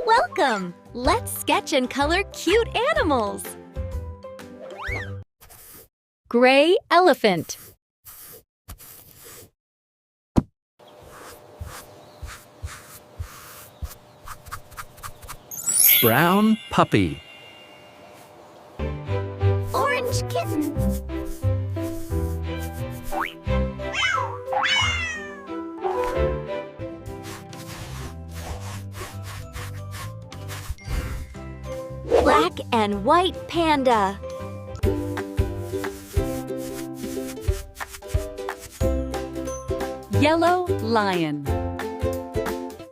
Welcome! Let's sketch and color cute animals. Gray elephant. Brown puppy. Orange kitten. Black and white panda. Yellow lion.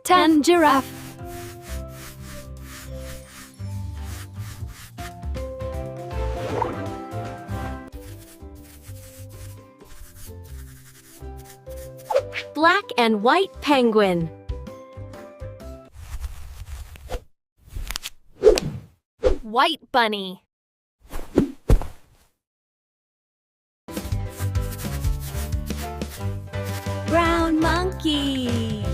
Tan giraffe. Black and white penguin. White bunny. Brown monkey.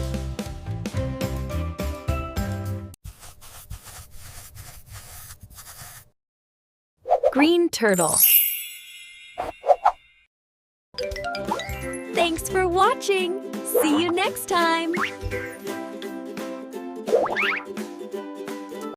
Green turtle. Thanks for watching. See you next time.